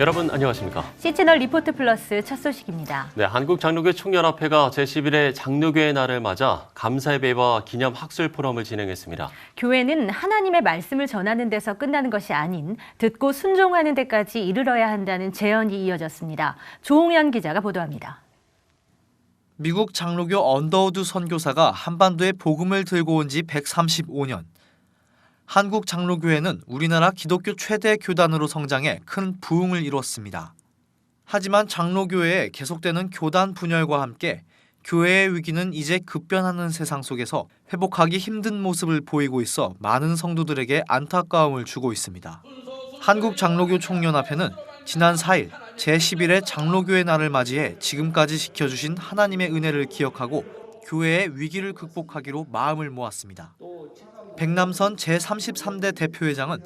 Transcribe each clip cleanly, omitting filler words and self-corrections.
여러분 안녕하십니까? C채널 리포트 플러스 첫 소식입니다. 네, 한국장로교 총연합회가 제11회 장로교의 날을 맞아 감사예배와 기념 학술 포럼을 진행했습니다. 교회는 하나님의 말씀을 전하는 데서 끝나는 것이 아닌 듣고 순종하는 데까지 이르러야 한다는 제언이 이어졌습니다. 조홍현 기자가 보도합니다. 미국 장로교 언더우드 선교사가 한반도에 복음을 들고 온 지 135년. 한국 장로교회는 우리나라 기독교 최대 교단으로 성장해 큰 부흥을 이뤘습니다. 하지만 장로교회의 계속되는 교단 분열과 함께 교회의 위기는 이제 급변하는 세상 속에서 회복하기 힘든 모습을 보이고 있어 많은 성도들에게 안타까움을 주고 있습니다. 한국 장로교 총연합회는 지난 4일 제11회 장로교의 날을 맞이해 지금까지 지켜주신 하나님의 은혜를 기억하고 교회의 위기를 극복하기로 마음을 모았습니다. 백남선 제33대 대표회장은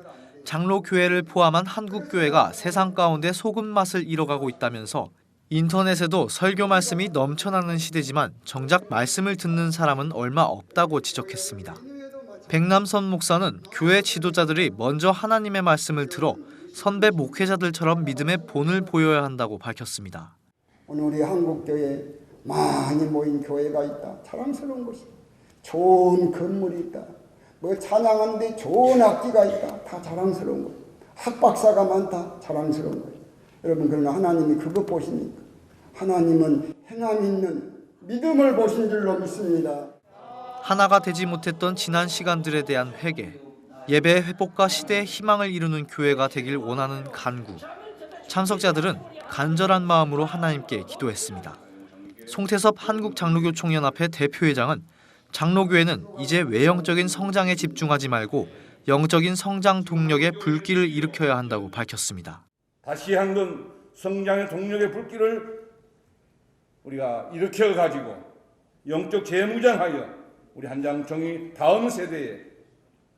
장로교회를 포함한 한국교회가 세상 가운데 소금 맛을 잃어가고 있다면서 인터넷에도 설교 말씀이 넘쳐나는 시대지만 정작 말씀을 듣는 사람은 얼마 없다고 지적했습니다. 백남선 목사는 교회 지도자들이 먼저 하나님의 말씀을 들어 선배 목회자들처럼 믿음의 본을 보여야 한다고 밝혔습니다. 오늘 우리 한국교회에 많이 모인 교회가 있다. 자랑스러운 것이다. 좋은 건물이 있다. 뭐 찬양하는데 좋은 악기가 있다. 다 자랑스러운 것. 학박사가 많다. 자랑스러운 것. 여러분 그러나 하나님이 그것 보십니까? 하나님은 행함 있는 믿음을 보신 줄로 믿습니다. 하나가 되지 못했던 지난 시간들에 대한 회개, 예배의 회복과 시대의 희망을 이루는 교회가 되길 원하는 간구. 참석자들은 간절한 마음으로 하나님께 기도했습니다. 송태섭 한국장로교총연합회 대표회장은 장로교회는 이제 외형적인 성장에 집중하지 말고 영적인 성장 동력의 불길을 일으켜야 한다고 밝혔습니다. 다시 한번 성장의 동력의 불길을 우리가 일으켜가지고 영적 재무장하여 우리 한장총이 다음 세대에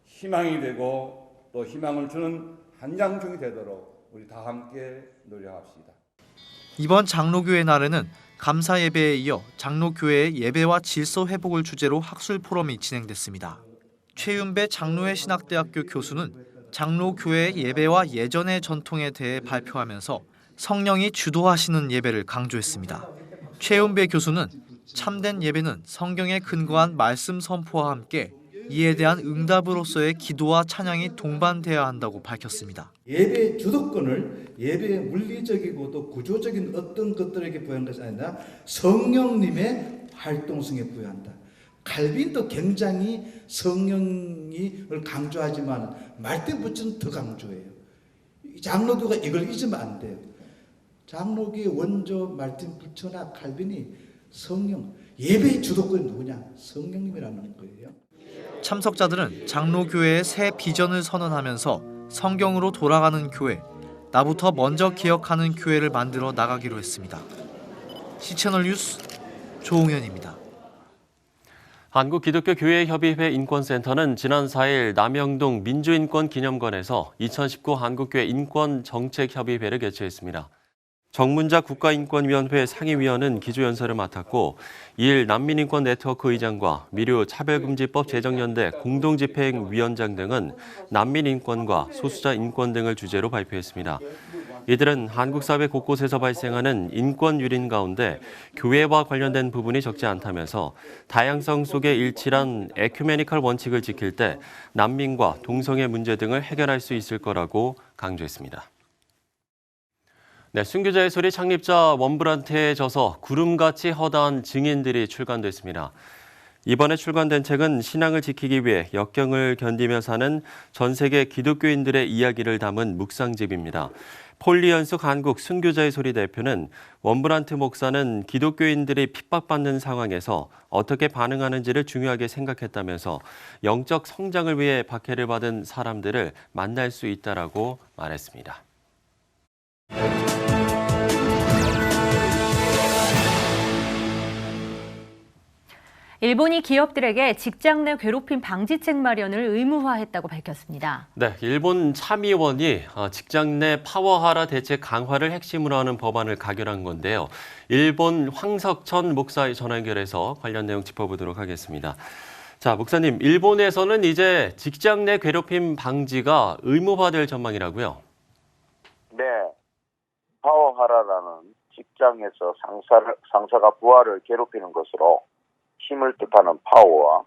희망이 되고 또 희망을 주는 한장총이 되도록 우리 다 함께 노력합시다. 이번 장로교회 날에는 감사 예배에 이어 장로교회의 예배와 질서 회복을 주제로 학술 포럼이 진행됐습니다. 최윤배 장로회 신학대학교 교수는 장로교회의 예배와 예전의 전통에 대해 발표하면서 성령이 주도하시는 예배를 강조했습니다. 최윤배 교수는 참된 예배는 성경에 근거한 말씀 선포와 함께 이에 대한 응답으로서의 기도와 찬양이 동반돼야 한다고 밝혔습니다. 예배의 주도권을 예배의 물리적이고도 구조적인 어떤 것들에게 부여한 것이 아니라 성령님의 활동성에 부여한다. 칼빈도 굉장히 성령을 강조하지만 말대부처는 더 강조해요. 장로교가 이걸 잊으면 안 돼요. 장로교의 원조 말틴 부처나 칼빈이 성령, 예배의 주도권이 누구냐? 성령님이라는 거예요. 참석자들은 장로교회의 새 비전을 선언하면서 성경으로 돌아가는 교회, 나부터 먼저 기억하는 교회를 만들어 나가기로 했습니다. C채널 뉴스 조홍현입니다. 한국기독교교회협의회 인권센터는 지난 4일 남영동 민주인권기념관에서 2019 한국교회 인권정책협의회를 개최했습니다. 정문자 국가인권위원회 상임위원은 기조연설을 맡았고 2일 난민인권네트워크 의장과 미료 차별금지법 제정연대 공동집행위원장 등은 난민인권과 소수자 인권 등을 주제로 발표했습니다. 이들은 한국 사회 곳곳에서 발생하는 인권 유린 가운데 교회와 관련된 부분이 적지 않다면서 다양성 속에 일치한 에큐메니컬 원칙을 지킬 때 난민과 동성애 문제 등을 해결할 수 있을 거라고 강조했습니다. 네, 순교자의 소리 창립자 럼브란트에 져서 구름같이 허다한 증인들이 출간됐습니다. 이번에 출간된 책은 신앙을 지키기 위해 역경을 견디며 사는 전 세계 기독교인들의 이야기를 담은 묵상집입니다. 폴리연숙 한국 순교자의 소리 대표는 럼브란트 목사는 기독교인들이 핍박받는 상황에서 어떻게 반응하는지를 중요하게 생각했다면서 영적 성장을 위해 박해를 받은 사람들을 만날 수 있다라고 말했습니다. 일본이 기업들에게 직장 내 괴롭힘 방지책 마련을 의무화했다고 밝혔습니다. 네, 일본 참의원이 직장 내 파워하라 대책 강화를 핵심으로 하는 법안을 가결한 건데요. 일본 황석천 목사의 전화 연결해서 관련 내용 짚어보도록 하겠습니다. 자, 목사님, 일본에서는 이제 직장 내 괴롭힘 방지가 의무화될 전망이라고요? 네. 파워하라라는 직장에서 상사가 부하를 괴롭히는 것으로 힘을 뜻하는 파워와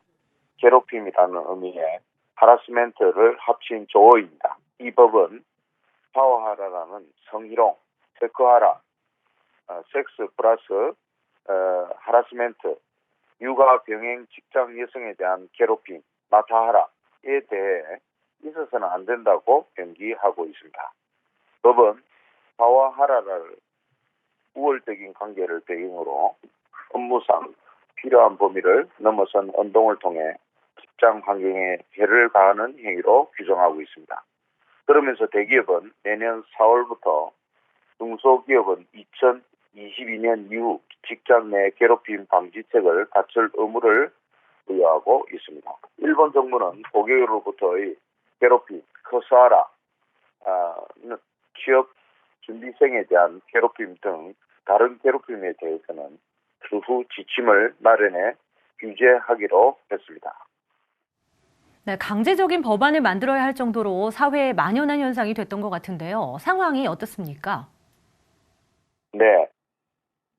괴롭힘이라는 의미의 하라스멘트를 합친 조어입니다. 이 법은 파워하라라는 성희롱, 세크하라, 섹스 플러스 하라스멘트, 육아 병행 직장 여성에 대한 괴롭힘, 마타하라에 대해 있어서는 안 된다고 명기하고 있습니다. 법은 파워하라를 우월적인 관계를 배경으로 업무상 필요한 범위를 넘어선 운동을 통해 직장 환경에 해를 가하는 행위로 규정하고 있습니다. 그러면서 대기업은 내년 4월부터 중소기업은 2022년 이후 직장 내 괴롭힘 방지책을 갖출 의무를 부여하고 있습니다. 일본 정부는 고객으로부터의 괴롭힘, 커스하라, 취업 준비생에 대한 괴롭힘 등 다른 괴롭힘에 대해서는 추후 지침을 마련해 규제하기로 했습니다. 네, 강제적인 법안을 만들어야 할 정도로 사회에 만연한 현상이 됐던 것 같은데요. 상황이 어떻습니까? 네,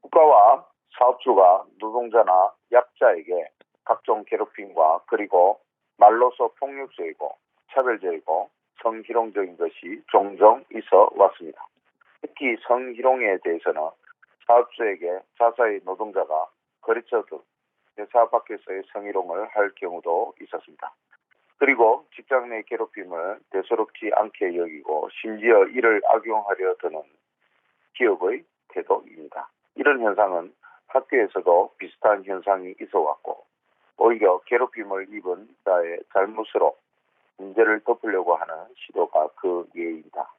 국가와 사업주가 노동자나 약자에게 각종 괴롭힘과 그리고 말로서 폭력적이고 차별적이고 성희롱적인 것이 종종 있어 왔습니다. 특히 성희롱에 대해서는 사업주에게 자사의 노동자가 거래처 등 회사 밖에서의 성희롱을 할 경우도 있었습니다. 그리고 직장 내 괴롭힘을 대수롭지 않게 여기고 심지어 이를 악용하려 드는 기업의 태도입니다. 이런 현상은 학교에서도 비슷한 현상이 있어 왔고 오히려 괴롭힘을 입은 자의 잘못으로 문제를 덮으려고 하는 시도가 그 예입니다.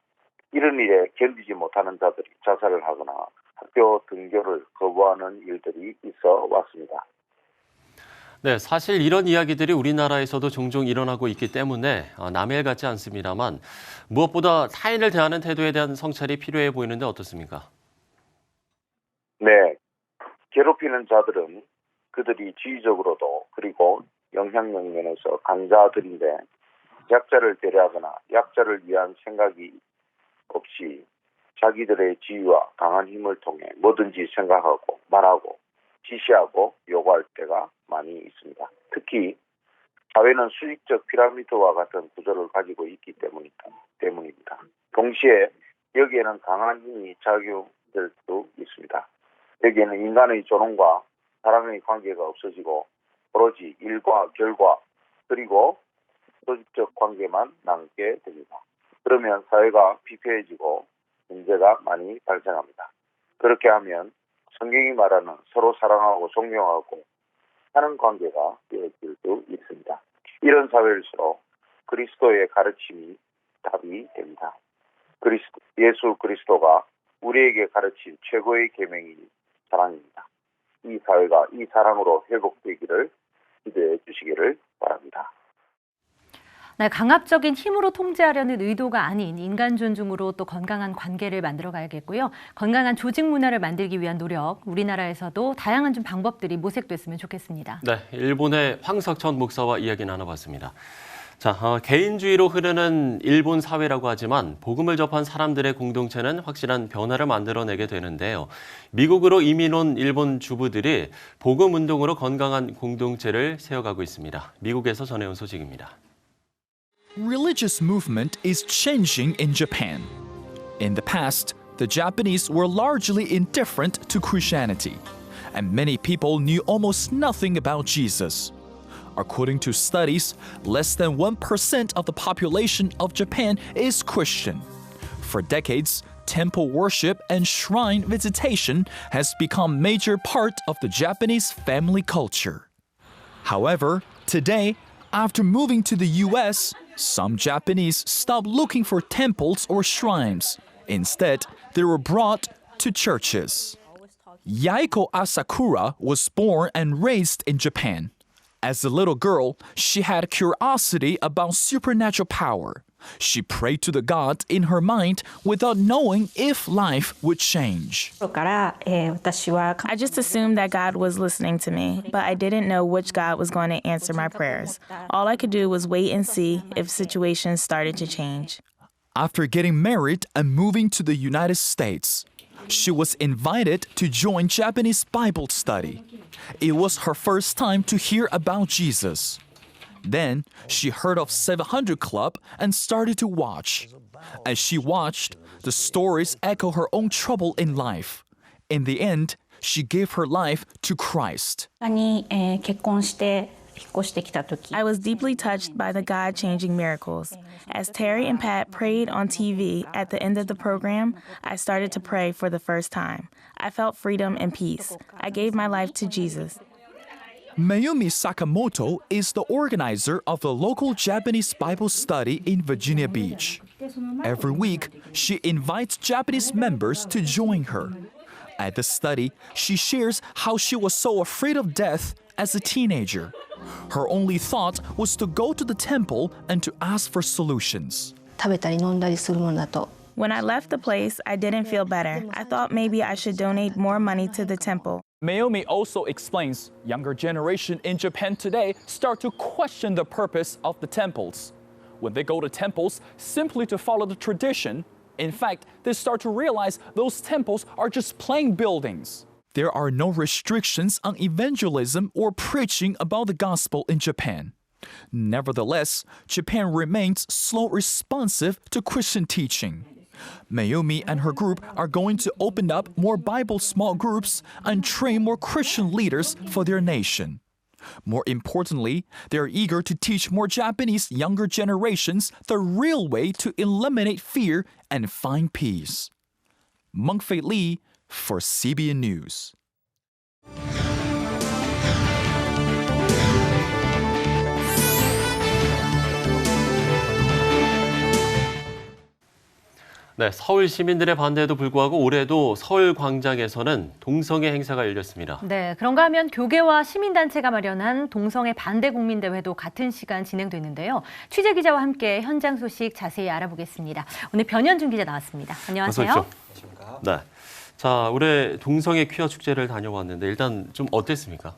이런 일에 견디지 못하는 자들이 자살을 하거나 학교 등교를 거부하는 일들이 있어 왔습니다. 네, 사실 이런 이야기들이 우리나라에서도 종종 일어나고 있기 때문에 남의 일 같지 않습니다만 무엇보다 타인을 대하는 태도에 대한 성찰이 필요해 보이는데 어떻습니까? 네, 괴롭히는 자들은 그들이 지위적으로도 그리고 영향력 면에서 강자들인데 약자를 배려하거나 약자를 위한 생각이 없이 자기들의 지위와 강한 힘을 통해 뭐든지 생각하고 말하고 지시하고 요구할 때가 많이 있습니다. 특히 사회는 수직적 피라미드와 같은 구조를 가지고 있기 때문입니다. 동시에 여기에는 강한 힘이 작용될 수 있습니다. 여기에는 인간의 존엄과 사랑의 관계가 없어지고 오로지 일과 결과 그리고 조직적 관계만 남게 됩니다. 그러면 사회가 피폐해지고 문제가 많이 발생합니다. 그렇게 하면 성경이 말하는 서로 사랑하고 존경하고 하는 관계가 이어질 수 있습니다. 이런 사회일수록 그리스도의 가르침이 답이 됩니다. 예수 그리스도가 우리에게 가르친 최고의 계명이 사랑입니다. 이 사회가 이 사랑으로 회복되기를 기도해 주시기를 바랍니다. 네, 강압적인 힘으로 통제하려는 의도가 아닌 인간 존중으로 또 건강한 관계를 만들어가야겠고요. 건강한 조직 문화를 만들기 위한 노력, 우리나라에서도 다양한 좀 방법들이 모색됐으면 좋겠습니다. 네, 일본의 황석천 목사와 이야기 나눠봤습니다. 자, 개인주의로 흐르는 일본 사회라고 하지만 복음을 접한 사람들의 공동체는 확실한 변화를 만들어내게 되는데요. 미국으로 이민 온 일본 주부들이 복음 운동으로 건강한 공동체를 세워가고 있습니다. 미국에서 전해온 소식입니다. Religious movement is changing in Japan. In the past, the Japanese were largely indifferent to Christianity, and many people knew almost nothing about Jesus. According to studies, less than 1% of the population of Japan is Christian. For decades, temple worship and shrine visitation has become a major part of the Japanese family culture. However, today, after moving to the US, some Japanese stopped looking for temples or shrines. Instead, they were brought to churches. Yaiko Asakura was born and raised in Japan. As a little girl, she had curiosity about supernatural power. She prayed to the God in her mind without knowing if life would change. I just assumed that God was listening to me, but I didn't know which God was going to answer my prayers. All I could do was wait and see if situations started to change. After getting married and moving to the United States, she was invited to join Japanese Bible study. It was her first time to hear about Jesus. Then she heard of 700 Club and started to watch. As she watched, the stories echo her own trouble in life. In the end, she gave her life to Christ. 結婚して引っ越してきた時 I was deeply touched by the God-changing miracles. As Terry and Pat prayed on TV at the end of the program, I started to pray for the first time. I felt freedom and peace. I gave my life to Jesus. Mayumi Sakamoto is the organizer of the local Japanese Bible study in Virginia Beach. Every week, she invites Japanese members to join her. At the study, she shares how she was so afraid of death as a teenager. Her only thought was to go to the temple and to ask for solutions. 食べたり飲んだりするものだと When I left the place, I didn't feel better. I thought maybe I should donate more money to the temple. Mayumi also explains younger generation in Japan today start to question the purpose of the temples. When they go to temples simply to follow the tradition, in fact, they start to realize those temples are just plain buildings. There are no restrictions on evangelism or preaching about the gospel in Japan. Nevertheless, Japan remains slow responsive to Christian teaching. Mayumi and her group are going to open up more Bible small groups and train more Christian leaders for their nation. More importantly, they are eager to teach more Japanese younger generations the real way to eliminate fear and find peace. Mengfei Lee for CBN News. 네, 서울 시민들의 반대에도 불구하고 올해도 서울 광장에서는 동성애 행사가 열렸습니다. 네, 그런가 하면 교계와 시민단체가 마련한 동성애 반대 국민대회도 같은 시간 진행됐는데요. 취재 기자와 함께 현장 소식 자세히 알아보겠습니다. 오늘 변현준 기자 나왔습니다. 안녕하세요. 어서 오십시오. 네, 자, 올해 동성애 퀴어 축제를 다녀왔는데 일단 좀 어땠습니까?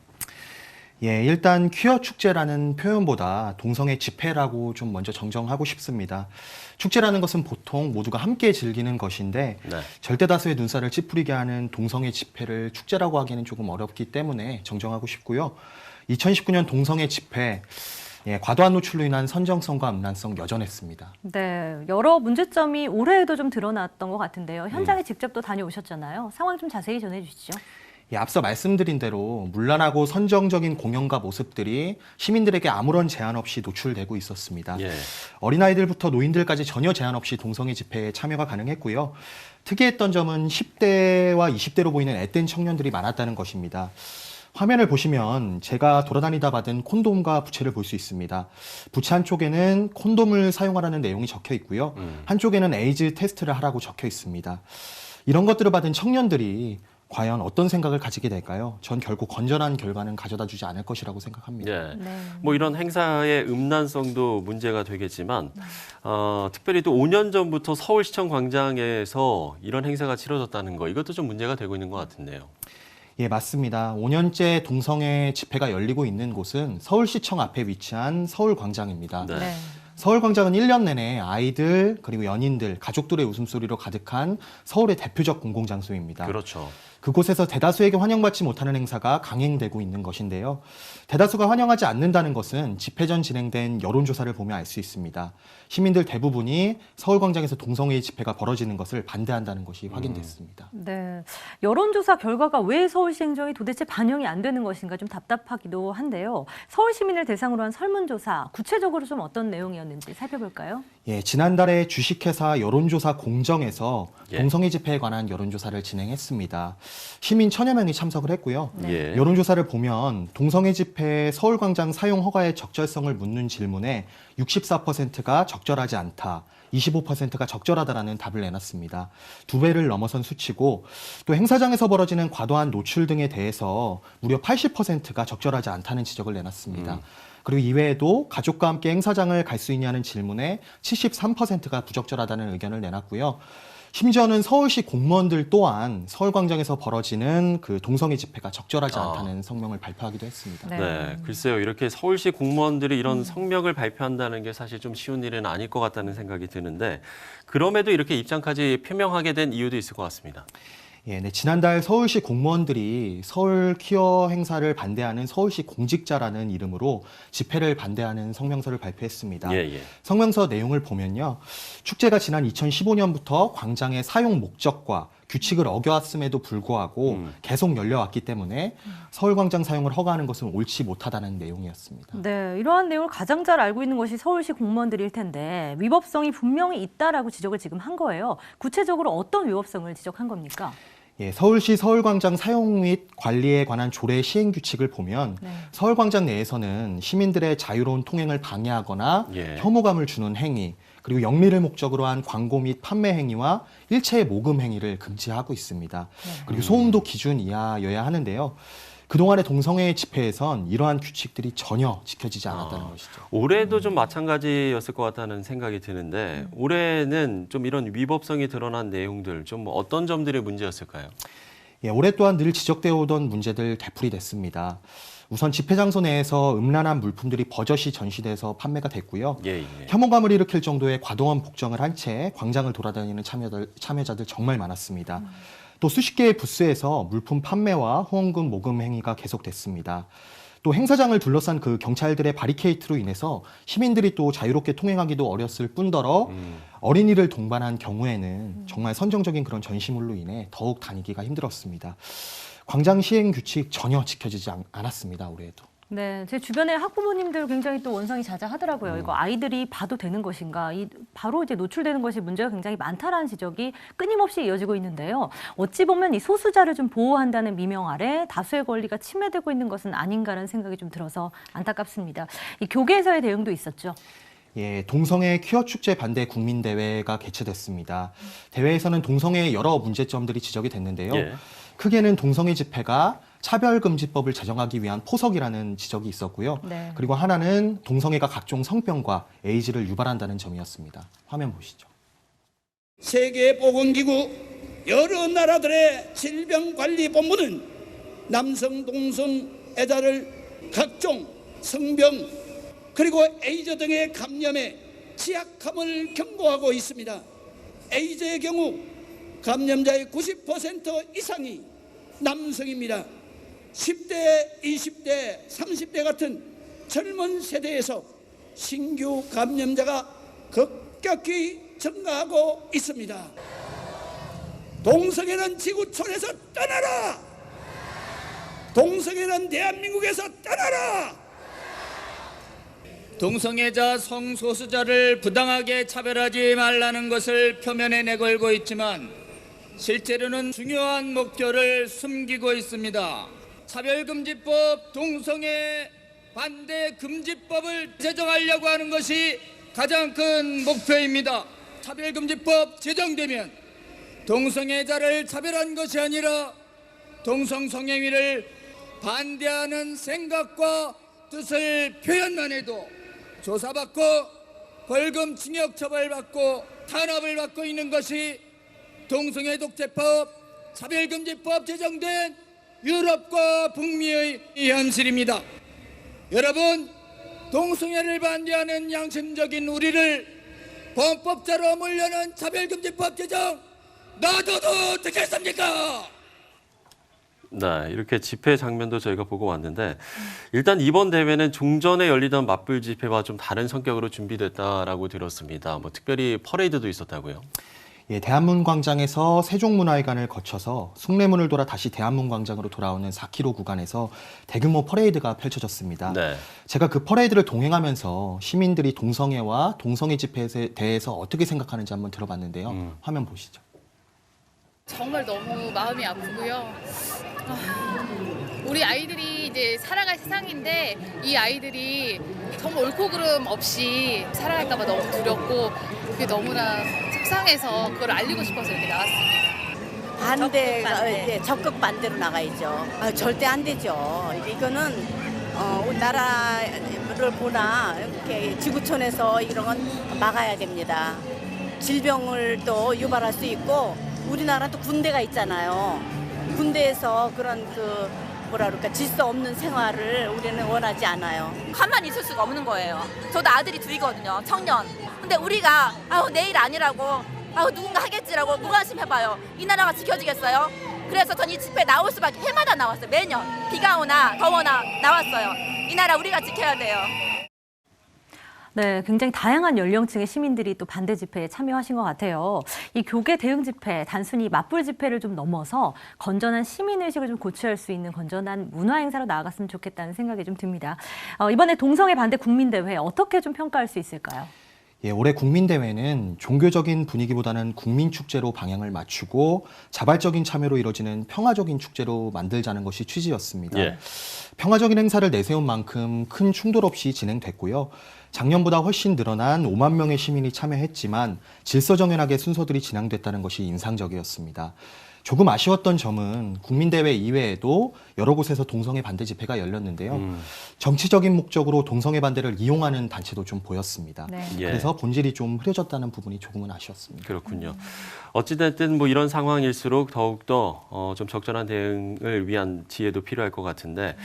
예, 일단 퀴어 축제라는 표현보다 동성애 집회라고 좀 먼저 정정하고 싶습니다. 축제라는 것은 보통 모두가 함께 즐기는 것인데 네. 절대 다수의 눈살을 찌푸리게 하는 동성애 집회를 축제라고 하기는 조금 어렵기 때문에 정정하고 싶고요. 2019년 동성애 집회, 과도한 노출로 인한 선정성과 음란성 여전했습니다. 네, 여러 문제점이 올해에도 좀 드러났던 것 같은데요. 현장에 직접 또 다녀오셨잖아요. 상황 좀 자세히 전해주시죠. 앞서 말씀드린 대로 문란하고 선정적인 공연과 모습들이 시민들에게 아무런 제한 없이 노출되고 있었습니다. 예. 어린아이들부터 노인들까지 전혀 제한 없이 동성애 집회에 참여가 가능했고요. 특이했던 점은 10대와 20대로 보이는 앳된 청년들이 많았다는 것입니다. 화면을 보시면 제가 돌아다니다 받은 콘돔과 부채를 볼 수 있습니다. 부채 한쪽에는 콘돔을 사용하라는 내용이 적혀 있고요. 한쪽에는 에이즈 테스트를 하라고 적혀 있습니다. 이런 것들을 받은 청년들이 과연 어떤 생각을 가지게 될까요? 전 결국 건전한 결과는 가져다 주지 않을 것이라고 생각합니다. 네. 네. 뭐 이런 행사의 음란성도 문제가 되겠지만 특별히 또 5년 전부터 서울시청 광장에서 이런 행사가 치러졌다는 거 이것도 좀 문제가 되고 있는 것 같은데요. 예, 맞습니다. 5년째 동성애 집회가 열리고 있는 곳은 서울시청 앞에 위치한 서울광장입니다. 네. 네. 서울광장은 1년 내내 아이들 그리고 연인들, 가족들의 웃음소리로 가득한 서울의 대표적 공공장소입니다. 그렇죠. 그곳에서 대다수에게 환영받지 못하는 행사가 강행되고 있는 것인데요. 대다수가 환영하지 않는다는 것은 집회 전 진행된 여론조사를 보면 알 수 있습니다. 시민들 대부분이 서울광장에서 동성애 집회가 벌어지는 것을 반대한다는 것이 확인됐습니다. 네, 여론조사 결과가 왜 서울시 행정이 도대체 반영이 안 되는 것인가 좀 답답하기도 한데요. 서울 시민을 대상으로 한 설문조사, 구체적으로 좀 어떤 내용이었는지 살펴볼까요? 예, 지난달에 주식회사 여론조사 공정에서 예. 동성애 집회에 관한 여론조사를 진행했습니다. 시민 1000여 명이 참석을 했고요. 예. 여론조사를 보면 동성애 집회 서울광장 사용 허가의 적절성을 묻는 질문에 64%가 적절하지 않다, 25%가 적절하다라는 답을 내놨습니다. 2배를 넘어선 수치고 또 행사장에서 벌어지는 과도한 노출 등에 대해서 무려 80%가 적절하지 않다는 지적을 내놨습니다. 그리고 이외에도 가족과 함께 행사장을 갈 수 있냐는 질문에 73%가 부적절하다는 의견을 내놨고요. 심지어는 서울시 공무원들 또한 서울광장에서 벌어지는 그 동성애 집회가 적절하지 않다는 성명을 발표하기도 했습니다. 네, 글쎄요. 이렇게 서울시 공무원들이 이런 성명을 발표한다는 게 사실 좀 쉬운 일은 아닐 것 같다는 생각이 드는데 그럼에도 이렇게 입장까지 표명하게 된 이유도 있을 것 같습니다. 예, 네, 지난달 서울시 공무원들이 서울 퀴어 행사를 반대하는 서울시 공직자라는 이름으로 집회를 반대하는 성명서를 발표했습니다. 성명서 내용을 보면요. 축제가 지난 2015년부터 광장의 사용 목적과 규칙을 어겨왔음에도 불구하고 계속 열려왔기 때문에 서울광장 사용을 허가하는 것은 옳지 못하다는 내용이었습니다. 네, 이러한 내용을 가장 잘 알고 있는 것이 서울시 공무원들일 텐데 위법성이 분명히 있다라고 지적을 지금 한 거예요. 구체적으로 어떤 위법성을 지적한 겁니까? 예, 서울시 서울광장 사용 및 관리에 관한 조례 시행 규칙을 보면 서울광장 내에서는 시민들의 자유로운 통행을 방해하거나 혐오감을 주는 행위, 그리고 영리를 목적으로 한 광고 및 판매 행위와 일체의 모금 행위를 금지하고 있습니다. 그리고 소음도 기준 이하여야 하는데요. 그동안의 동성애 집회에선 이러한 규칙들이 전혀 지켜지지 않았다는 것이죠. 올해도 좀 마찬가지였을 것 같다는 생각이 드는데 올해는 좀 이런 위법성이 드러난 내용들, 좀 어떤 점들이 문제였을까요? 예, 올해 또한 늘 지적되어 오던 문제들 되풀이 됐습니다. 우선 집회 장소 내에서 음란한 물품들이 버젓이 전시돼서 판매가 됐고요. 혐오감을 일으킬 정도의 과도한 복장을 한 채 광장을 돌아다니는 참여자들 정말 많았습니다. 또 수십 개의 부스에서 물품 판매와 후원금 모금 행위가 계속됐습니다. 또 행사장을 둘러싼 그 경찰들의 바리케이트로 인해서 시민들이 또 자유롭게 통행하기도 어렸을 뿐더러 어린이를 동반한 경우에는 정말 선정적인 그런 전시물로 인해 더욱 다니기가 힘들었습니다. 광장 시행 규칙 전혀 지켜지지 않았습니다, 올해에도. 네, 제 주변에 학부모님들 굉장히 또 원성이 자자하더라고요. 이거 아이들이 봐도 되는 것인가? 바로 이제 노출되는 것이 문제가 굉장히 많다라는 지적이 끊임없이 이어지고 있는데요. 어찌 보면 이 소수자를 좀 보호한다는 미명 아래 다수의 권리가 침해되고 있는 것은 아닌가라는 생각이 좀 들어서 안타깝습니다. 이 교계에서의 대응도 있었죠. 예, 동성애 퀴어 축제 반대 국민대회가 개최됐습니다. 대회에서는 동성애의 여러 문제점들이 지적이 됐는데요. 크게는 동성애 집회가 차별금지법을 제정하기 위한 포석이라는 지적이 있었고요. 그리고 하나는 동성애가 각종 성병과 에이즈를 유발한다는 점이었습니다. 화면 보시죠. 세계보건기구 여러 나라들의 질병관리본부는 남성 동성애자를 각종 성병 그리고 에이즈 등의 감염에 취약함을 경고하고 있습니다. 에이즈의 경우 감염자의 90% 이상이 남성입니다. 10대, 20대, 30대 같은 젊은 세대에서 신규 감염자가 급격히 증가하고 있습니다. 동성애는 지구촌에서 떠나라! 동성애는 대한민국에서 떠나라! 동성애자 성소수자를 부당하게 차별하지 말라는 것을 표면에 내걸고 있지만 실제로는 중요한 목표를 숨기고 있습니다. 차별금지법, 동성애 반대 금지법을 제정하려고 하는 것이 가장 큰 목표입니다. 차별금지법 제정되면 동성애자를 차별한 것이 아니라 동성성행위를 반대하는 생각과 뜻을 표현만 해도 조사받고 벌금 징역 처벌받고 탄압을 받고 있는 것이 동성애 독재법, 차별금지법 제정된 유럽과 북미의 현실입니다. 여러분, 동성애를 반대하는 양심적인 우리를 범법자로 몰려는 차별금지법 제정 놔둬도 되겠습니까? 네, 이렇게 집회 장면도 저희가 보고 왔는데 일단 이번 대회는 종전에 열리던 맞불 집회와 좀 다른 성격으로 준비됐다라고 들었습니다. 뭐 특별히 퍼레이드도 있었다고요? 예, 대한문광장에서 세종문화회관을 거쳐서 숭례문을 돌아 다시 대한문광장으로 돌아오는 4km 구간에서 대규모 퍼레이드가 펼쳐졌습니다. 제가 그 퍼레이드를 동행하면서 시민들이 동성애와 동성애 집회에 대해서 어떻게 생각하는지 한번 들어봤는데요. 화면 보시죠. 정말 너무 마음이 아프고요. 우리 아이들이 이제 살아갈 세상인데 이 아이들이 정말 옳고 그름 없이 살아갈까 봐 너무 두렵고 그게 너무나 속상해서 그걸 알리고 싶어서 이렇게 나왔습니다. 반대가 적극 반대로 나가야죠. 절대 안 되죠. 이거는 나라를 보나 이렇게 지구촌에서 이런 건 막아야 됩니다. 질병을 또 유발할 수 있고 우리나라 또 군대가 있잖아요. 군대에서 그런 질서 없는 생활을 우리는 원하지 않아요. 가만히 있을 수가 없는 거예요. 저도 아들이 둘이거든요, 청년. 근데 우리가 내일 아니라고 누군가 하겠지라고 무관심 해봐요. 이 나라가 지켜지겠어요? 그래서 전 이 집회 나올 수밖에 해마다 나왔어요. 매년 비가 오나 더워나 나왔어요. 이 나라 우리가 지켜야 돼요. 네, 굉장히 다양한 연령층의 시민들이 또 반대 집회에 참여하신 것 같아요. 이 교계 대응 집회, 단순히 맞불 집회를 좀 넘어서 건전한 시민의식을 좀 고취할 수 있는 건전한 문화 행사로 나아갔으면 좋겠다는 생각이 좀 듭니다. 이번에 동성애 반대 국민대회 어떻게 좀 평가할 수 있을까요? 예, 올해 국민대회는 종교적인 분위기보다는 국민축제로 방향을 맞추고 자발적인 참여로 이루어지는 평화적인 축제로 만들자는 것이 취지였습니다. 예. 평화적인 행사를 내세운 만큼 큰 충돌 없이 진행됐고요. 작년보다 훨씬 늘어난 5만 명의 시민이 참여했지만 질서정연하게 순서들이 진행됐다는 것이 인상적이었습니다. 조금 아쉬웠던 점은 국민대회 이외에도 여러 곳에서 동성애 반대 집회가 열렸는데요. 정치적인 목적으로 동성애 반대를 이용하는 단체도 좀 보였습니다. 네. 예. 그래서 본질이 좀 흐려졌다는 부분이 조금은 아쉬웠습니다. 그렇군요. 어찌됐든 뭐 이런 상황일수록 더욱더 좀 적절한 대응을 위한 지혜도 필요할 것 같은데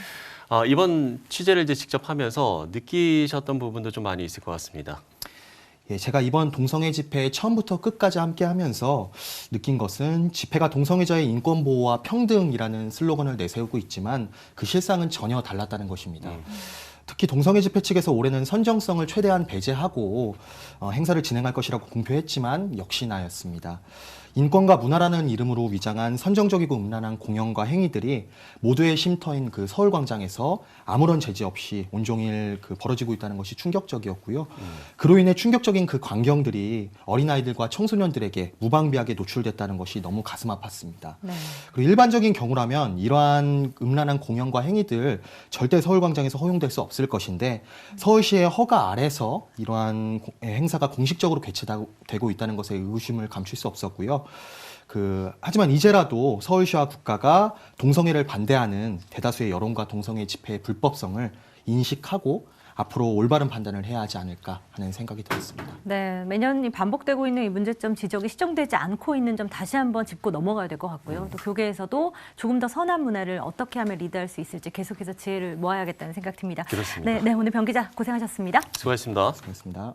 이번 취재를 이제 직접 하면서 느끼셨던 부분도 좀 많이 있을 것 같습니다. 예, 제가 이번 동성애 집회 처음부터 끝까지 함께 하면서 느낀 것은 집회가 동성애자의 인권 보호와 평등이라는 슬로건을 내세우고 있지만 그 실상은 전혀 달랐다는 것입니다. 특히 동성애 집회 측에서 올해는 선정성을 최대한 배제하고 행사를 진행할 것이라고 공표했지만 역시나였습니다. 인권과 문화라는 이름으로 위장한 선정적이고 음란한 공연과 행위들이 모두의 쉼터인 그 서울광장에서 아무런 제지 없이 온종일 벌어지고 있다는 것이 충격적이었고요. 그로 인해 충격적인 그 광경들이 어린아이들과 청소년들에게 무방비하게 노출됐다는 것이 너무 가슴 아팠습니다. 네. 그리고 일반적인 경우라면 이러한 음란한 공연과 행위들 절대 서울광장에서 허용될 수 없을 것인데 서울시의 허가 아래서 이러한 행사가 공식적으로 개최되고 있다는 것에 의구심을 감출 수 없었고요. 하지만 이제라도 서울시와 국가가 동성애를 반대하는 대다수의 여론과 동성애 집회의 불법성을 인식하고 앞으로 올바른 판단을 해야 하지 않을까 하는 생각이 들었습니다. 네, 매년 반복되고 있는 이 문제점 지적이 시정되지 않고 있는 점 다시 한번 짚고 넘어가야 될 것 같고요. 또 교계에서도 조금 더 선한 문화를 어떻게 하면 리드할 수 있을지 계속해서 지혜를 모아야겠다는 생각 듭니다. 그렇습니다. 네, 오늘 변 기자 고생하셨습니다. 수고하셨습니다. 수고하셨습니다.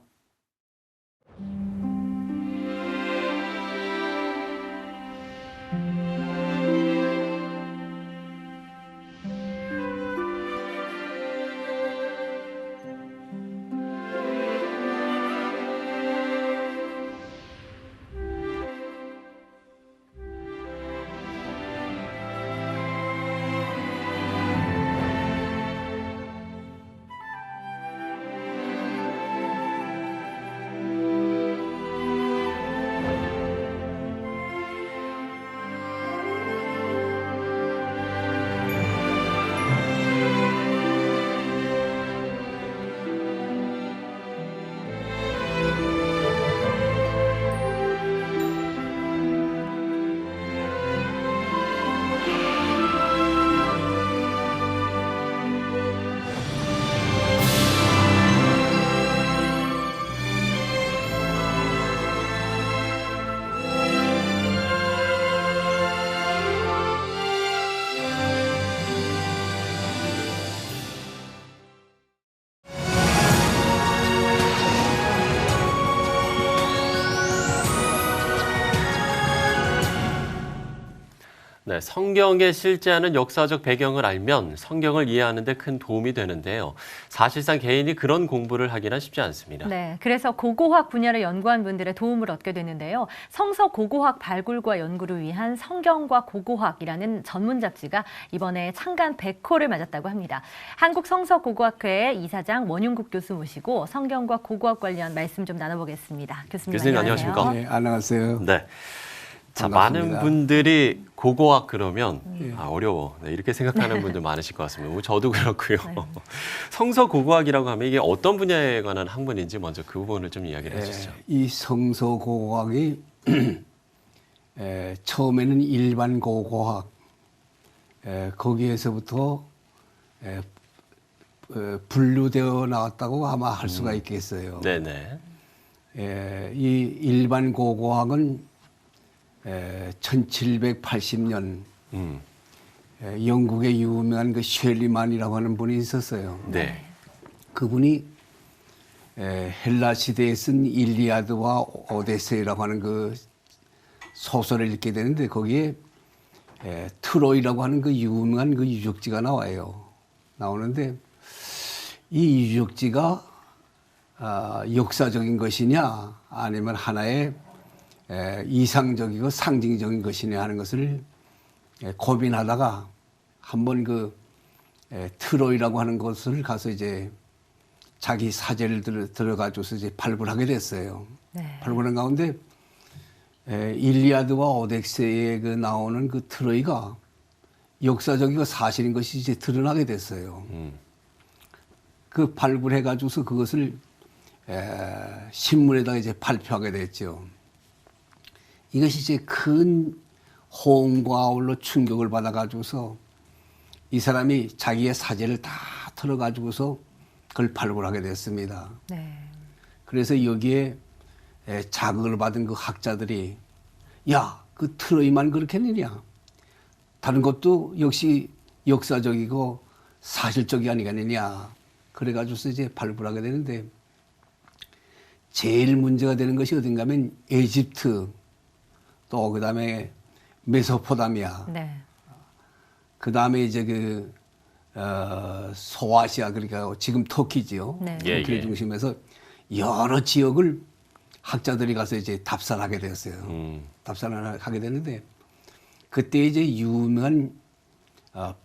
네, 성경에 실제하는 역사적 배경을 알면 성경을 이해하는 데 큰 도움이 되는데요. 사실상 개인이 그런 공부를 하기는 쉽지 않습니다. 네, 그래서 고고학 분야를 연구한 분들의 도움을 얻게 되는데요. 성서 고고학 발굴과 연구를 위한 성경과 고고학이라는 전문 잡지가 이번에 창간 100호를 맞았다고 합니다. 한국성서고고학회 이사장 원윤국 교수 모시고 성경과 고고학 관련 말씀 좀 나눠보겠습니다. 교수님 안녕하십니까? 네, 안녕하세요. 네. 자, 반갑습니다. 많은 분들이 고고학 그러면 어려워. 네, 이렇게 생각하는 분들 많으실 것 같습니다. 저도 그렇고요. 성서 고고학이라고 하면 이게 어떤 분야에 관한 학문인지 먼저 그 부분을 좀 이야기를 해주시죠. 이 성서 고고학이 처음에는 일반 고고학 거기에서부터 분류되어 나왔다고 아마 할 수가 있겠어요. 네네. 이 일반 고고학은 1780년 영국의 유명한 그 쉘리만이라고 하는 분이 있었어요. 네. 그분이 헬라 시대에 쓴 일리아드와 오데세이라고 하는 그 소설을 읽게 되는데 거기에 트로이라고 하는 그 유명한 그 유적지가 나오는데 이 유적지가 역사적인 것이냐 아니면 하나의 이상적이고 상징적인 것이냐 하는 것을 고민하다가 한번 그 트로이라고 하는 것을 가서 이제 자기 사제를 들어가줘서 이제 발굴하게 됐어요. 네. 발굴한 가운데 일리아드와 오데세이에 그 나오는 그 트로이가 역사적이고 사실인 것이 이제 드러나게 됐어요. 그 발굴해가지고서 그것을 신문에다가 이제 발표하게 됐죠. 이것이 이제 큰 호응과 아울러 충격을 받아가지고서 이 사람이 자기의 사제를 다 털어가지고서 그걸 발굴하게 됐습니다. 네. 그래서 여기에 자극을 받은 그 학자들이 야, 그 트로이만 그렇게 했느냐? 다른 것도 역시 역사적이고 사실적이 아니겠느냐? 그래가지고서 이제 발굴하게 되는데 제일 문제가 되는 것이 어딘가 하면 에집트 또 그다음에 메소포타미아 네. 그다음에 이제 소아시아 그러니까 지금 터키지요. 네. 터키를 중심해서 여러 지역을 학자들이 가서 이제 답사하게 되었어요. 답사를 하게 됐는데 그때 이제 유명한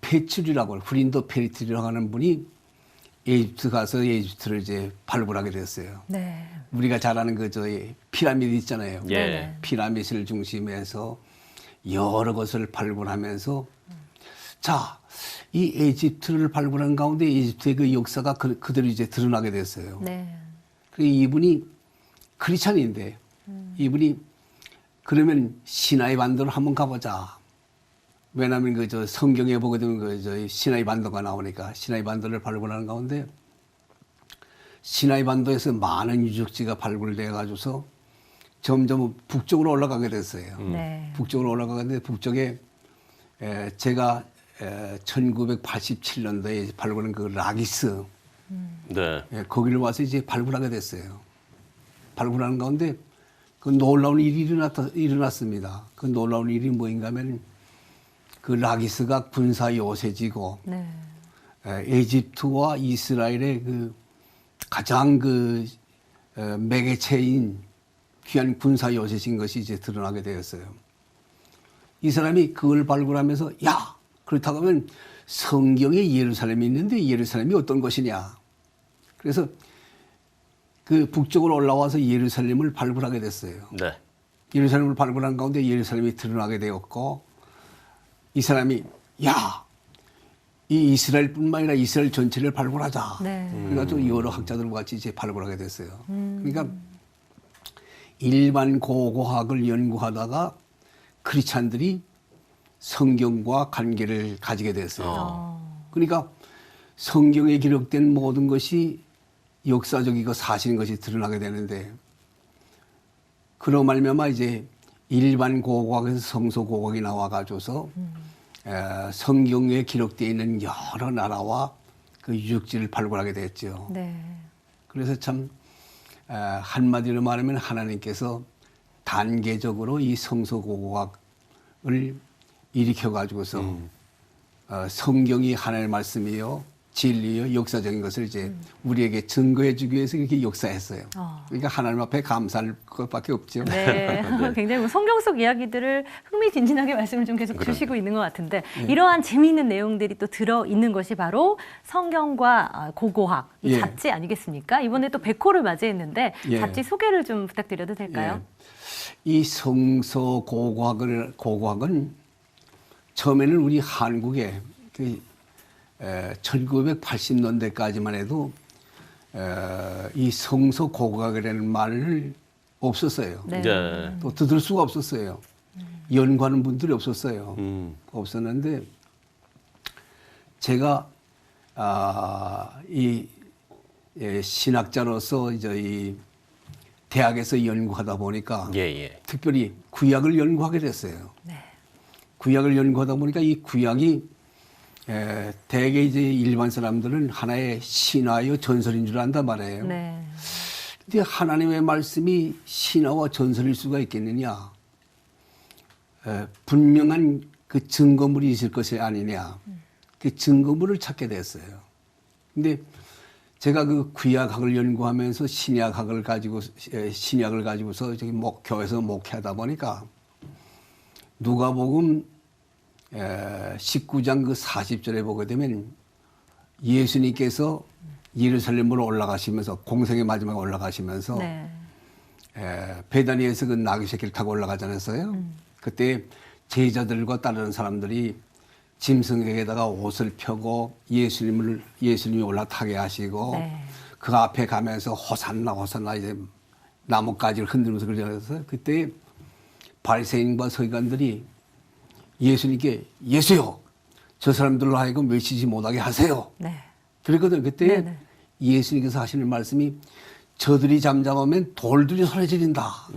페츄리라고 후린도 페리트리라고 하는 분이 에집트 가서 에집트를 이제 발굴하게 됐어요. 네. 우리가 잘 아는 그 저희 피라미드 있잖아요. 예. 피라미드를 중심해서 여러 것을 발굴하면서 자, 이 에집트를 발굴한 가운데 에집트의 그 역사가 그대로 이제 드러나게 됐어요. 네. 그리고 이분이 크리스찬인데 이분이 그러면 시나이 반도를 한번 가보자. 왜냐하면 그 저 성경에 보게 되면 그 저 시나이 반도가 나오니까 시나이 반도를 발굴하는 가운데 시나이 반도에서 많은 유적지가 발굴돼 가지고서 점점 북쪽으로 올라가게 됐어요. 네. 북쪽으로 올라가는데 북쪽에 제가 1987년도에 발굴한 그 라기스 네. 거기를 와서 이제 발굴하게 됐어요. 발굴하는 가운데 그 놀라운 일이 일어났습니다. 그 놀라운 일이 뭐인가 하면 그 라기스가 군사 요새지고 네. 에집트와 이스라엘의 그 가장 그 매개체인 귀한 군사 요새지인 것이 이제 드러나게 되었어요. 이 사람이 그걸 발굴하면서 야, 그렇다고 하면 성경에 예루살렘이 있는데 예루살렘이 어떤 것이냐. 그래서 그 북쪽으로 올라와서 예루살렘을 발굴하게 됐어요. 네. 예루살렘을 발굴한 가운데 예루살렘이 드러나게 되었고 이 사람이 야, 이 이스라엘뿐만 아니라 이스라엘 전체를 발굴하자. 네. 그래가지고 여러 학자들과 같이 이제 발굴하게 됐어요. 그러니까 일반 고고학을 연구하다가 크리스찬들이 성경과 관계를 가지게 됐어요. 그러니까 성경에 기록된 모든 것이 역사적이고 사실인 것이 드러나게 되는데 그로 말미암아 이제 일반 고고학에서 성서 고고학이 나와가지고서 성경에 기록되어 있는 여러 나라와 그 유적지를 발굴하게 됐죠. 네. 그래서 참 한마디로 말하면 하나님께서 단계적으로 이 성서 고고학을 일으켜가지고서 성경이 하나님의 말씀이요 진리요 역사적인 것을 이제 우리에게 증거해주기 위해서 이렇게 역사했어요. 그러니까 하나님 앞에 감사할 것밖에 없죠. 네, 굉장히 뭐 성경 속 이야기들을 흥미진진하게 말씀을 좀 계속 주시고 있는 것 같은데 이러한 재미있는 내용들이 또 들어있는 것이 바로 성경과 고고학, 이 잡지 아니겠습니까? 이번에 또 100호를 맞이했는데 잡지 소개를 좀 부탁드려도 될까요? 이 성서 고고학은 처음에는 우리 한국에 1980년대까지만 해도 이 성서 고고학이라는 말을 없었어요. 네. 또 들을 수가 없었어요. 연구하는 분들이 없었어요. 없었는데 제가 이 신학자로서 이제 이 대학에서 연구하다 보니까 특별히 구약을 연구하게 됐어요. 네. 구약을 연구하다 보니까 이 구약이 대개 이제 일반 사람들은 하나의 신화요 전설인 줄 안단 말이에요. 네. 근데 하나님의 말씀이 신화와 전설일 수가 있겠느냐? 분명한 그 증거물이 있을 것이 아니냐. 그 증거물을 찾게 됐어요. 근데 제가 그 구약학을 연구하면서 신약을 가지고서 저기 교회에서 목회하다 보니까 누가복음 19장 그 40절에 보게 되면 예수님께서 예루살렘으로 올라가시면서 공생의 마지막에 올라가시면서 네. 베다니에서 그 나귀 새끼를 타고 올라가지 않았어요? 그때 제자들과 따르는 사람들이 짐승에게다가 옷을 펴고 예수님이 올라타게 하시고 네. 그 앞에 가면서 호산나 호산나 이제 나뭇가지를 흔들면서 그러잖아요. 그때 바리새인과 서기관들이 예수님께 예수요 저 사람들로 하여금 외치지 못하게 하세요. 네. 그랬거든요. 그때 네네. 예수님께서 하시는 말씀이 저들이 잠잠하면 돌들이 소리 지른다.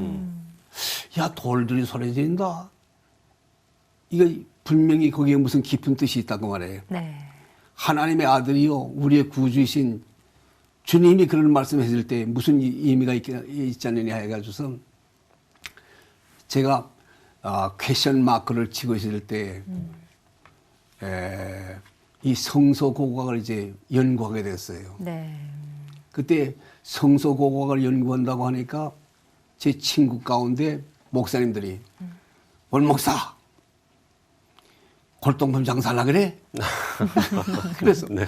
야 돌들이 소리 지른다. 이거 분명히 거기에 무슨 깊은 뜻이 있다고 말해요. 네. 하나님의 아들이요 우리의 구주이신 주님이 그런 말씀했을 때 무슨 의미가 있지 않느냐 해가지고서 제가 퀘션 마크를 치고 있을 때 이 성서고고학을 이제 연구하게 됐어요. 네. 그때 성서고고학을 연구한다고 하니까 제 친구 가운데 목사님들이 원 목사 골동품 장사하려 그래? 그래서 네.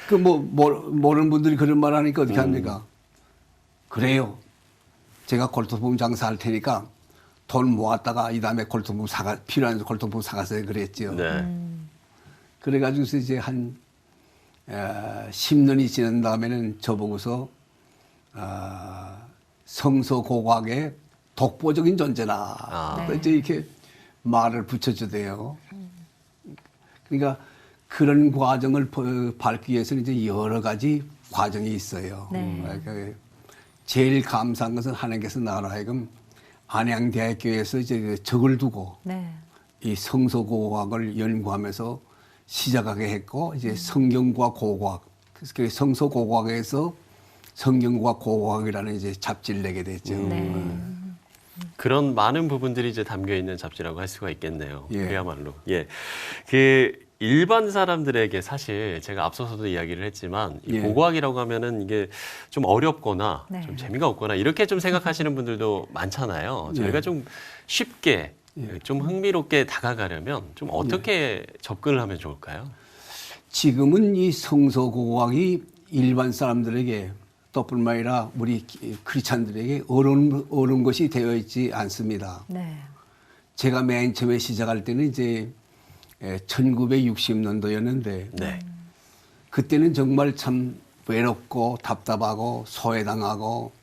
그 모르는 분들이 그런 말 하니까 어떻게 합니까? 그래요. 제가 골동품 장사할 테니까 돈 모았다가 이 다음에 필요한 골동품 사가세요 그랬죠. 네. 그래가지고 이제 한 10년이 지난 다음에는 저보고서 성서고고학의 독보적인 존재다. 네. 이제 이렇게 말을 붙여주대요. 그러니까 그런 과정을 밟기 위해서는 이제 여러 가지 과정이 있어요. 네. 그러니까 제일 감사한 것은 하나님께서 나로 하여금 안양대학교에서 이제 적을 두고 네. 이 성서고고학을 연구하면서 시작하게 했고 이제 성경과 고고학, 그래서 성서고고학에서 성경과 고고학이라는 이제 잡지를 내게 됐죠. 그런 많은 부분들이 이제 담겨 있는 잡지라고 할 수가 있겠네요. 예. 그야말로. 예. 그 일반 사람들에게 사실 제가 앞서서도 이야기를 했지만 이 예. 고고학이라고 하면은 이게 좀 어렵거나 네. 좀 재미가 없거나 이렇게 좀 생각하시는 분들도 많잖아요. 저희가 예. 좀 쉽게 좀 흥미롭게 다가가려면 좀 어떻게 접근을 하면 좋을까요? 지금은 이 성서고고학이 일반 사람들에게 또 뿐만 아니라 우리 크리스찬들에게 어려운 것이 되어 있지 않습니다. 네. 제가 맨 처음에 시작할 때는 이제 1960년도였는데 네. 그때는 정말 참 외롭고 답답하고 소외당하고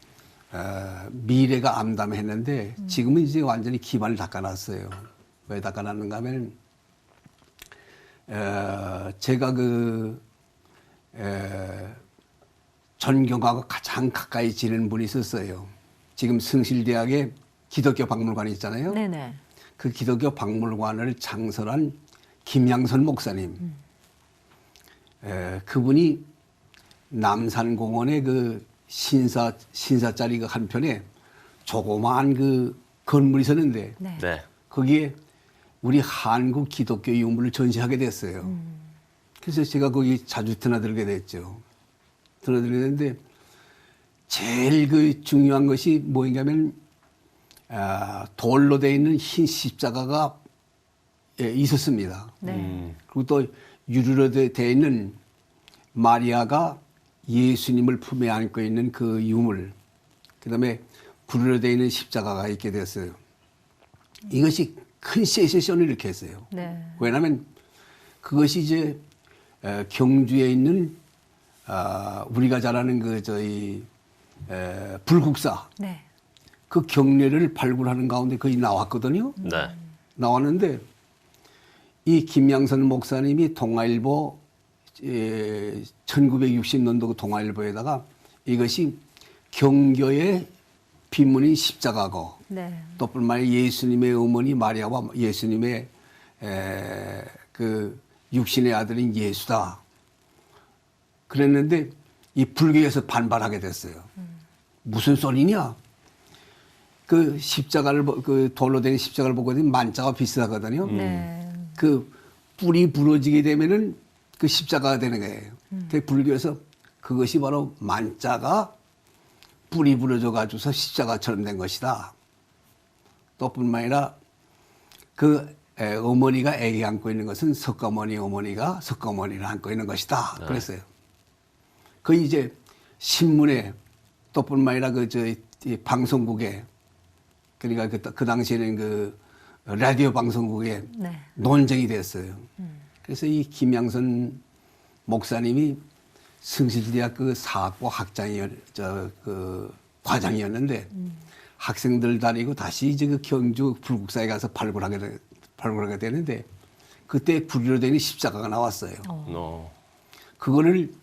미래가 암담했는데 지금은 이제 완전히 기반을 닦아놨어요. 왜 닦아놨는가 하면 제가 전경하고 가장 가까이 지내는 분이 있었어요. 지금 성실대학에 기독교 박물관이 있잖아요. 네네. 그 기독교 박물관을 창설한 김양선 목사님. 그분이 남산공원에 그 신사짜리 그 한편에 조그마한 그 건물이 있었는데 네. 네. 거기에 우리 한국 기독교 유물을 전시하게 됐어요. 그래서 제가 거기 자주 드나들게 됐죠. 드나들었는데 제일 그 중요한 것이 뭐냐면 돌로 되어 있는 흰 십자가가 있었습니다. 네. 그리고 또 유리로 되어 있는 마리아가 예수님을 품에 안고 있는 그 유물, 그다음에 구리로 되어 있는 십자가가 있게 됐어요. 이것이 큰 센세이션을 일으켰어요. 네. 왜냐하면 그것이 이제 경주에 있는 우리가 잘 아는 그 불국사 네. 그 경례를 발굴하는 가운데 거의 나왔거든요. 네. 나왔는데 이 김양선 목사님이 동아일보 1960년도 그 동아일보에다가 이것이 경교의 비문인 십자가고 네. 또 뿐만 아니라 예수님의 어머니 마리아와 예수님의 그 육신의 아들인 예수다. 그랬는데 이 불교에서 반발하게 됐어요. 무슨 소리냐? 그 십자가를 그 돌로 된 십자가를 보고 만자가 비슷하거든요. 네. 그 뿔이 부러지게 되면은 그 십자가가 되는 거예요. 불교에서 그것이 바로 만자가 뿔이 부러져 가지고서 십자가처럼 된 것이다. 또 뿐만 아니라 그 어머니가 아기 안고 있는 것은 석가모니 어머니가 석가모니를 안고 있는 것이다. 네. 그랬어요. 그 이제 신문에 또 뿐만 아니라 이 방송국에 그러니까 그 당시에는 그 라디오 방송국에 네. 논쟁이 됐어요. 그래서 이 김양선 목사님이 승실대학 그 사학부 과장이었는데 학생들 다니고 다시 이제 그 경주 불국사에 가서 발굴하게 되는데 그때 구리로 된 십자가가 나왔어요. 그거를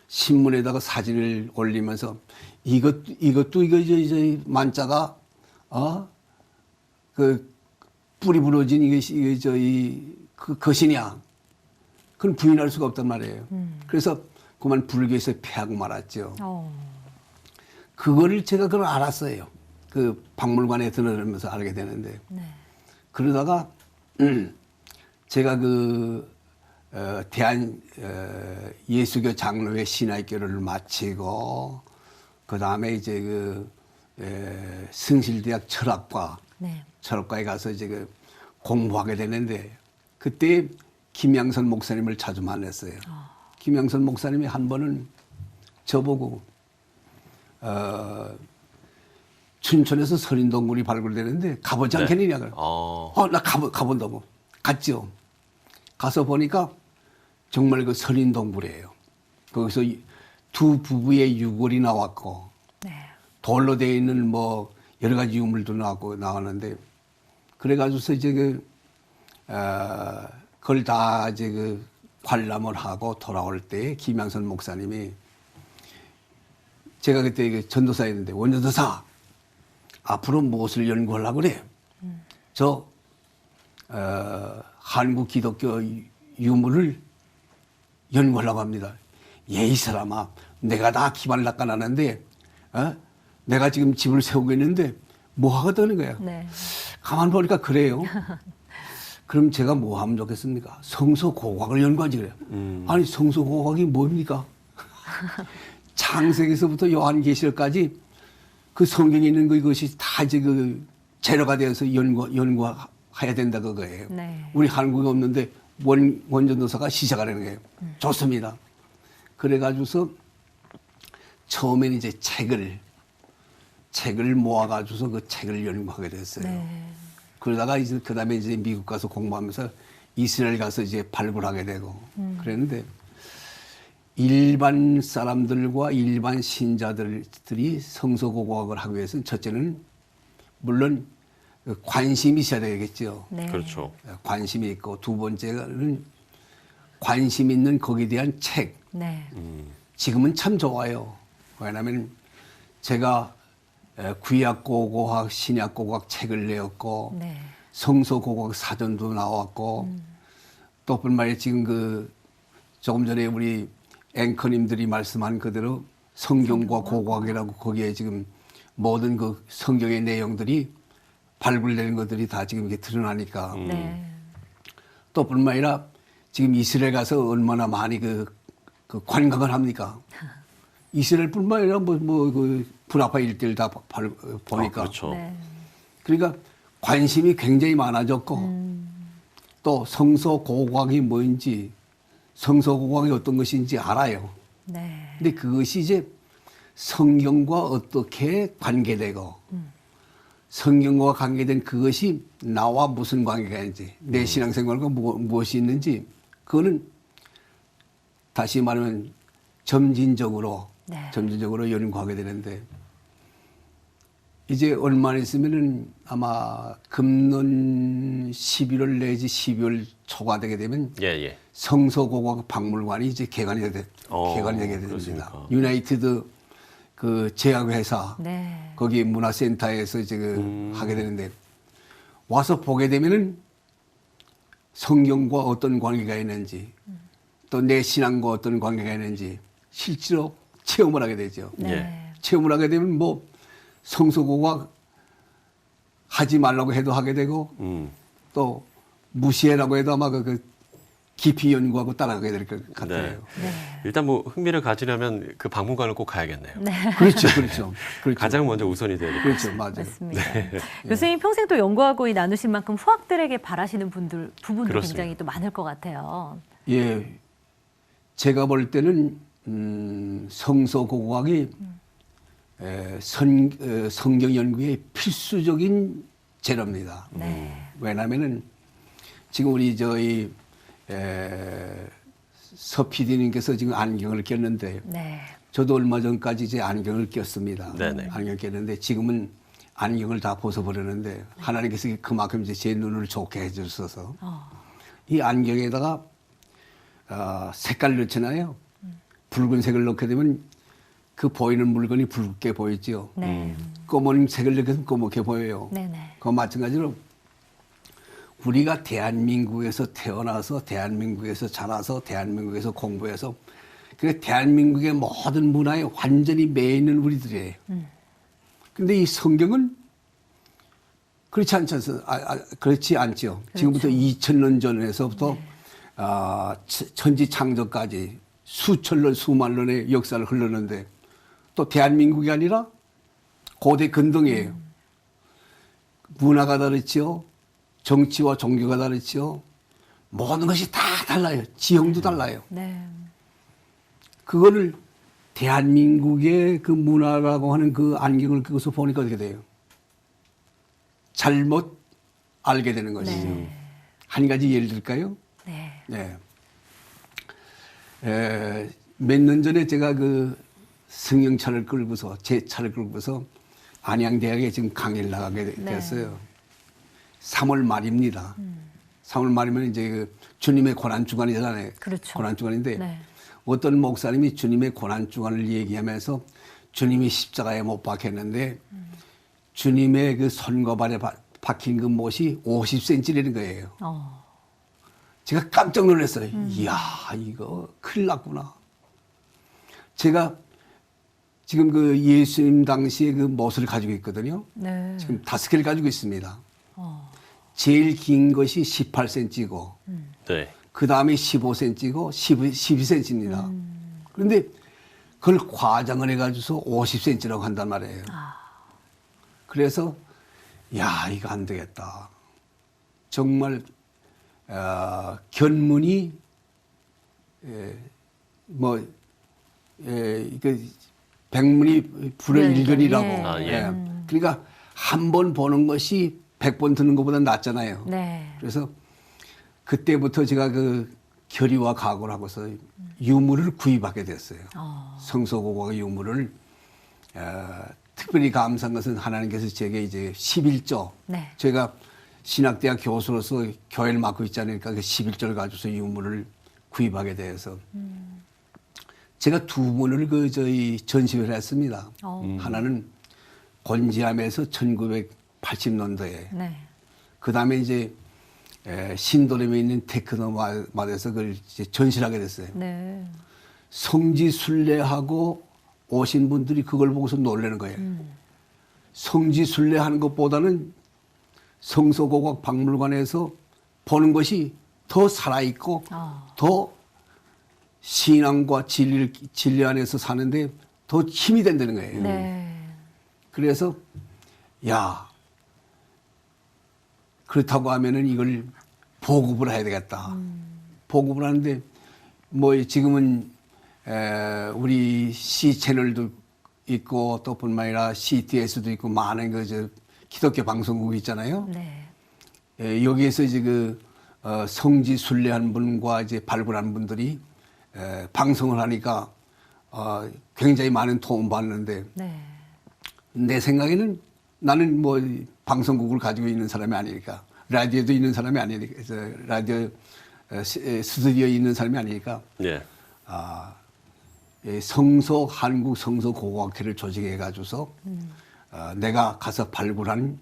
신문에다가 사진을 올리면서 이것도 이제 만자가 그 뿔이 부러진 이게 그 것이냐? 그건 부인할 수가 없단 말이에요. 그래서 그만 불교에서 패하고 말았죠. 그거를 제가 그걸 알았어요. 그 박물관에 들어가면서 알게 되는데. 네. 그러다가 제가 그 대한 예수교 장로회 신학교를 마치고 그 다음에 이제 그 승실대학 철학과 네. 철학과에 가서 이제 그 공부하게 되는데 그때 김양선 목사님을 자주 만났어요. 김양선 목사님이 한 번은 저보고 춘천에서 서린동굴이 발굴되는데 가보지 네. 않겠느냐. 나 가본다고. 갔죠. 가서 보니까 정말 그 서린동굴이에요. 거기서 두 부부의 유골이 나왔고 돌로 되어 있는 뭐 여러 가지 유물도 나왔는데 그래가지고서 이제 그걸 다 이제 그 관람을 하고 돌아올 때 김양선 목사님이 제가 그때 그 전도사였는데 원전도사 앞으로 무엇을 연구하려고 그래? 저 한국 기독교 유물을 연구하려고 합니다. 이 사람아, 내가 다 기반을 닦아놨는데 내가 지금 집을 세우고 있는데 뭐 하겠다는 거야. 네. 가만 보니까 그래요. 그럼 제가 뭐 하면 좋겠습니까? 성서고고학을 연구하지 그래요. 아니 성서고고학이 뭡니까? 창세기서부터 요한계시록까지 그 성경에 있는 그것이 다 이제 그 재료가 되어서 연구해야 된다 그거예요. 네. 우리 한국에 없는데 원전도사가 시작하라는 거예요. 좋습니다. 그래가지고서 처음에는 이제 책을 모아가지고서 그 책을 연구하게 됐어요. 네. 그러다가 이제 그 다음에 이제 미국 가서 공부하면서 이스라엘 가서 이제 발굴하게 되고 그랬는데 일반 사람들과 일반 신자들이 성서고고학을 하기 위해서는 첫째는 물론 관심이 있어야 되겠죠. 네. 그렇죠. 관심이 있고 두 번째는 관심 있는 거기에 대한 책. 네. 지금은 참 좋아요. 왜냐하면 제가 구약고고학, 신약고고학 책을 내었고 네. 성서고고학 사전도 나왔고 또 뿐만 아니라 지금 그 조금 전에 우리 앵커님들이 말씀한 그대로 성경과 고고학이라고 거기에 지금 모든 그 성경의 내용들이 발굴되는 것들이 다 지금 이게 드러나니까 네. 또 뿐만 아니라 지금 이스라엘 가서 얼마나 많이 그 관광을 합니까? 이스라엘뿐만 아니라 그 분화파 일대를 다 보니까. 그렇죠. 네. 그러니까 관심이 굉장히 많아졌고 또 성서고고학이 뭔지 성서고고학이 어떤 것인지 알아요. 네. 근데 그것이 이제 성경과 어떻게 관계되고 성경과 관계된 그것이 나와 무슨 관계가 있는지 내 신앙생활과 무엇이 있는지 그거는 다시 말하면 점진적으로 연구하게 되는데 이제 얼마 있으면은 아마 금년 11월 내지 12월 초가 되게 되면 성서고고학 박물관이 이제 개관이 되게 됩니다. 그렇습니까? 유나이티드 그 제약회사 네. 거기 문화센터에서 이제 하게 되는데 와서 보게 되면은 성경과 어떤 관계가 있는지 또 내 신앙과 어떤 관계가 있는지 실제로 체험을 하게 되죠. 네. 체험을 하게 되면 뭐 성서고고학 하지 말라고 해도 하게 되고 또 무시해라고 해도 아마 그 깊이 연구하고 따라가게 될 것 같아요. 네. 일단 뭐 흥미를 가지려면 그 박물관을 꼭 가야겠네요. 네. 그렇죠. 가장 먼저 우선이 돼야 될 것 그렇죠, 같습니다. 맞아요. 맞습니다. 네. 교수님 평생 또 연구하고 나누신 만큼 후학들에게 바라시는 부분도 그렇습니다. 굉장히 또 많을 것 같아요. 예, 제가 볼 때는 성서고고학이 성경 연구의 필수적인 재료입니다. 왜냐하면은 지금 우리 저희 서 PD님께서 지금 안경을 꼈는데 저도 얼마 전까지 이제 안경을 꼈습니다. 안경 꼈는데 지금은 안경을 다 벗어버렸는데 하나님께서 그만큼 이제 제 눈을 좋게 해주셔서 이 안경에다가 색깔을 넣잖아요. 붉은색을 넣게 되면 그 보이는 물건이 붉게 보이죠. 검은색을 넣게 되면 검게 보여요. 그와 마찬가지로 우리가 대한민국에서 태어나서 대한민국에서 자라서 대한민국에서 공부해서 그 대한민국의 모든 문화에 완전히 매 있는 우리들이에요. 근데 이 성경은 그렇지 않죠. 지금부터 2000년 전에서부터 천지 창조까지 수천년 수만 년의 역사를 흘렀는데 또 대한민국이 아니라 고대 근동이에요. 문화가 다르죠. 정치와 종교가 다르죠. 모든 것이 다 달라요. 지형도 달라요. 그거를 대한민국의 그 문화라고 하는 그 안경을 끼고서 보니까 어떻게 돼요? 잘못 알게 되는 것이죠. 한 가지 예를 들까요? 몇 년 전에 제가 그 승용차를 끌고서 제 차를 끌고서 안양대학에 지금 강의를 나가게 됐어요. 3월 말입니다. 3월 말이면 이제 그 주님의 고난주간이잖아요. 고난주간인데 어떤 목사님이 주님의 고난주간을 얘기하면서 주님이 십자가에 못 박혔는데 주님의 그 손거발에 박힌 그 못이 50cm라는 거예요. 제가 깜짝 놀랐어요. 이야, 이거 큰일 났구나. 제가 지금 그 예수님 당시에 그 못을 가지고 있거든요. 지금 5개를 가지고 있습니다. 제일 긴 것이 18cm고, 그 다음에 15cm고, 12cm입니다. 그런데 그걸 과장을 해가지고서 50cm라고 한단 말이에요. 그래서, 야, 이거 안 되겠다. 정말, 견문이, 백문이 불여일견이라고. 그러니까 한 번 보는 것이 100번 듣는 것보다 낫잖아요. 그래서 그때부터 제가 그 결의와 각오를 하고서 유물을 구입하게 됐어요. 성서고고의 유물을 특별히 감사한 것은 하나님께서 제게 이제 11조 제가 신학대학 교수로서 교회를 맡고 있지 않으니까 그 11조를 가지고서 유물을 구입하게 돼서 제가 2번을 그 저희 전시회를 했습니다. 하나는 곤지암에서 1980년도에 그 다음에 이제 신도림에 있는 테크노마트에서 그걸 이제 전시를 하게 됐어요. 성지순례하고 오신 분들이 그걸 보고서 놀라는 거예요. 성지순례하는 것보다는 성서고고학 박물관에서 보는 것이 더 살아있고 더 신앙과 진리 안에서 사는데 더 힘이 된다는 거예요. 그래서 야, 그렇다고 하면은 이걸 보급을 해야 되겠다. 보급을 하는데 뭐 지금은 우리 C 채널도 있고 또 뿐만 아니라 CTS도 있고 많은 그 기독교 방송국이 있잖아요. 여기에서 이제 그 성지 순례한 분과 이제 발굴한 분들이 방송을 하니까 굉장히 많은 도움 받는데 내 생각에는 나는 뭐 방송국을 가지고 있는 사람이 아니니까 라디오도 있는 사람이 아니니까 라디오 스튜디오에 있는 사람이 아니니까 한국 성서고고학회를 조직해 가지고서 내가 가서 발굴한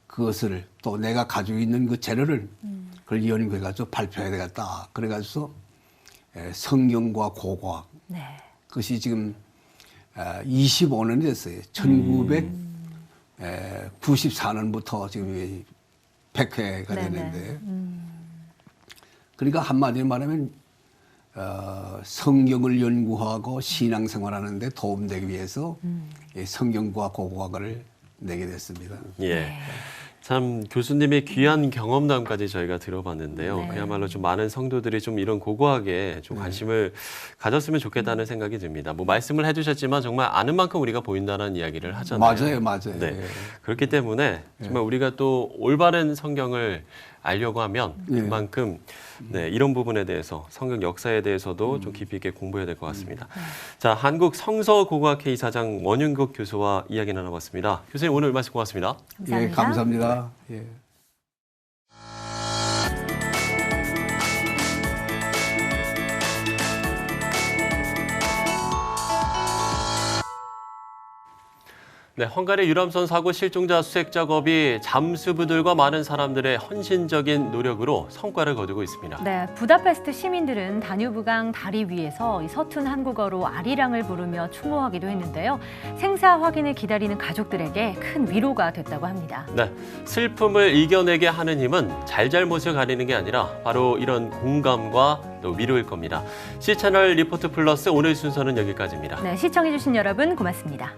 그것을 또 내가 가지고 있는 그 재료를 그걸 연구해 가지고 발표해야 되겠다. 그래 가지고서 성경과 고고학 그것이 지금 25년이 됐어요. 1994년부터 지금 100회가 됐는데 그러니까 한마디로 말하면 성경을 연구하고 신앙생활하는 데 도움되기 위해서 이 성경과 고고학을 내게 됐습니다. 예. 참 교수님의 귀한 경험담까지 저희가 들어봤는데요. 네. 그야말로 좀 많은 성도들이 좀 이런 고고학에 좀 관심을 가졌으면 좋겠다는 생각이 듭니다. 뭐 말씀을 해주셨지만 정말 아는 만큼 우리가 보인다는 이야기를 하잖아요. 맞아요. 네. 예. 그렇기 때문에 정말 우리가 또 올바른 성경을 알려고 하면 그만큼 이런 부분에 대해서 성경 역사에 대해서도 좀 깊이 있게 공부해야 될 것 같습니다. 자, 한국 성서고고학회 이사장 원윤국 교수와 이야기 나눠봤습니다. 교수님 오늘 말씀 고맙습니다. 감사합니다. 예, 감사합니다. 예. 네, 헝가리 유람선 사고 실종자 수색 작업이 잠수부들과 많은 사람들의 헌신적인 노력으로 성과를 거두고 있습니다. 네, 부다페스트 시민들은 다뉴브강 다리 위에서 이 서툰 한국어로 아리랑을 부르며 추모하기도 했는데요. 생사 확인을 기다리는 가족들에게 큰 위로가 됐다고 합니다. 네, 슬픔을 이겨내게 하는 힘은 잘잘못을 가리는 게 아니라 바로 이런 공감과 또 위로일 겁니다. C채널 리포트 플러스 오늘 순서는 여기까지입니다. 네, 시청해주신 여러분 고맙습니다.